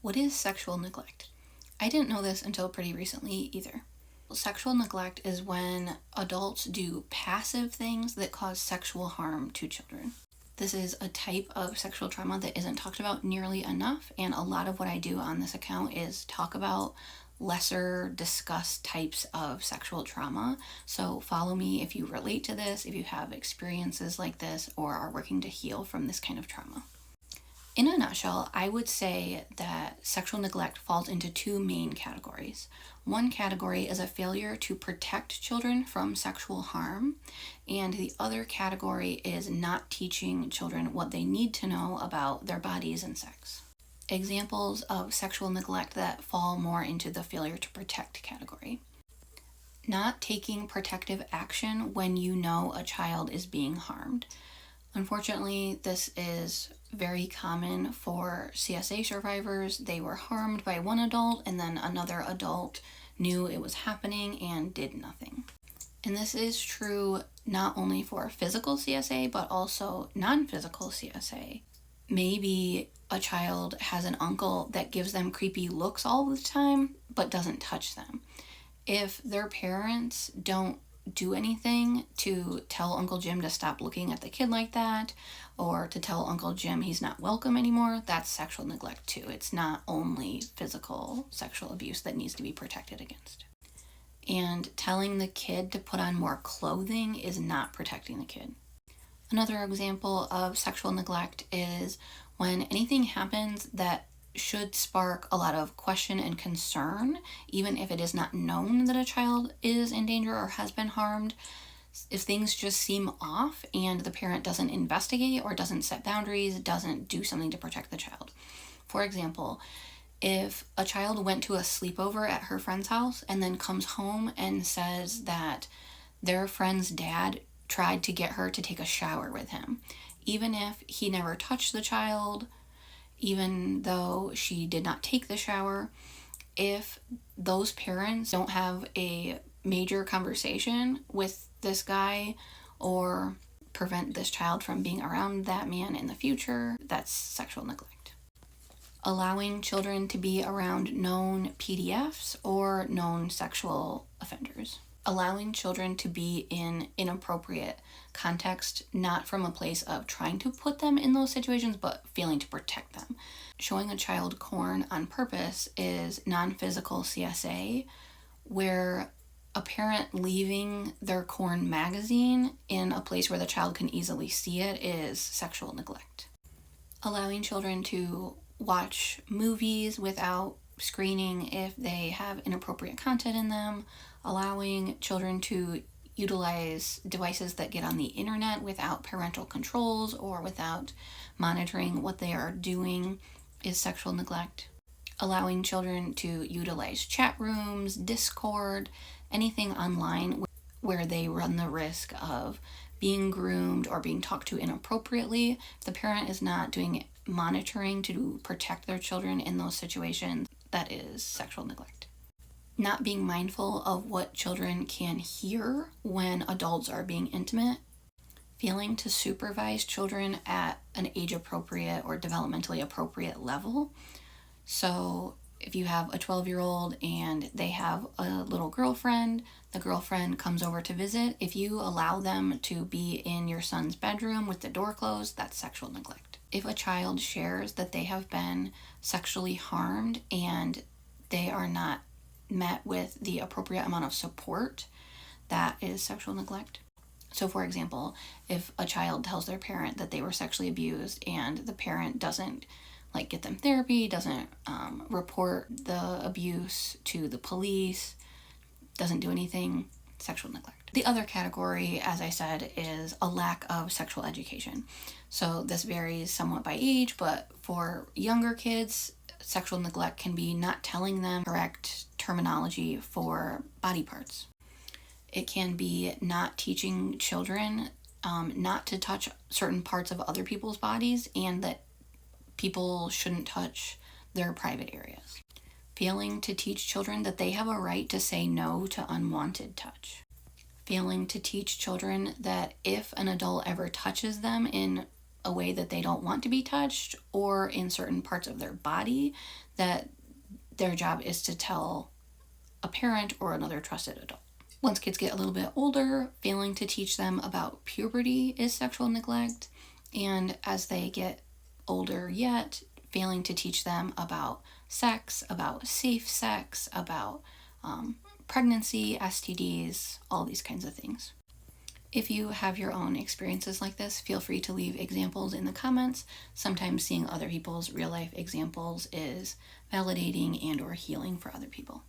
What is sexual neglect? I didn't know this until pretty recently either. Sexual neglect is when adults do passive things that cause sexual harm to children. This is a type of sexual trauma that isn't talked about nearly enough, and a lot of what I do on this account is talk about lesser discussed types of sexual trauma. So follow me if you relate to this, if you have experiences like this, or are working to heal from this kind of trauma. In a nutshell, I would say that sexual neglect falls into two main categories. One category is a failure to protect children from sexual harm, and the other category is not teaching children what they need to know about their bodies and sex. Examples of sexual neglect that fall more into the failure to protect category. Not taking protective action when you know a child is being harmed. Unfortunately, this is very common for CSA survivors. They were harmed by one adult and then another adult knew it was happening and did nothing. And this is true not only for physical CSA, but also non-physical CSA. Maybe a child has an uncle that gives them creepy looks all the time, but doesn't touch them. If their parents don't do anything to tell Uncle Jim to stop looking at the kid like that, or to tell Uncle Jim he's not welcome anymore, that's sexual neglect too. It's not only physical sexual abuse that needs to be protected against. And telling the kid to put on more clothing is not protecting the kid. Another example of sexual neglect is when anything happens that should spark a lot of question and concern, even if it is not known that a child is in danger or has been harmed. If things just seem off and the parent doesn't investigate or doesn't set boundaries, doesn't do something to protect the child. For example, if a child went to a sleepover at her friend's house and then comes home and says that their friend's dad tried to get her to take a shower with him, even if he never touched the child, even though she did not take the shower, if those parents don't have a major conversation with this guy or prevent this child from being around that man in the future, that's sexual neglect. Allowing children to be around known PDFs or known sexual offenders. Allowing children to be in inappropriate context, not from a place of trying to put them in those situations, but failing to protect them. Showing a child porn on purpose is non-physical CSA, where a parent leaving their porn magazine in a place where the child can easily see it is sexual neglect. Allowing children to watch movies without screening if they have inappropriate content in them. Allowing children to utilize devices that get on the internet without parental controls or without monitoring what they are doing is sexual neglect. Allowing children to utilize chat rooms, Discord, anything online where they run the risk of being groomed or being talked to inappropriately. If the parent is not doing monitoring to protect their children in those situations, that is sexual neglect. Not being mindful of what children can hear when adults are being intimate. Failing to supervise children at an age-appropriate or developmentally appropriate level. So if you have a 12-year-old and they have a little girlfriend, the girlfriend comes over to visit, if you allow them to be in your son's bedroom with the door closed, that's sexual neglect. If a child shares that they have been sexually harmed and they are not met with the appropriate amount of support, that is sexual neglect. So for example, if a child tells their parent that they were sexually abused and the parent doesn't get them therapy, doesn't report the abuse to the police, doesn't do anything, sexual neglect. The other category, as I said, is a lack of sexual education. So this varies somewhat by age, but for younger kids, sexual neglect can be not telling them correct terminology for body parts. It can be not teaching children not to touch certain parts of other people's bodies and that people shouldn't touch their private areas. Failing to teach children that they have a right to say no to unwanted touch. Failing to teach children that if an adult ever touches them in a way that they don't want to be touched or in certain parts of their body, that their job is to tell a parent or another trusted adult. Once kids get a little bit older, failing to teach them about puberty is sexual neglect. And as they get older yet, failing to teach them about sex, about safe sex, about pregnancy, STDs, all these kinds of things. If you have your own experiences like this, feel free to leave examples in the comments. Sometimes seeing other people's real life examples is validating and or healing for other people.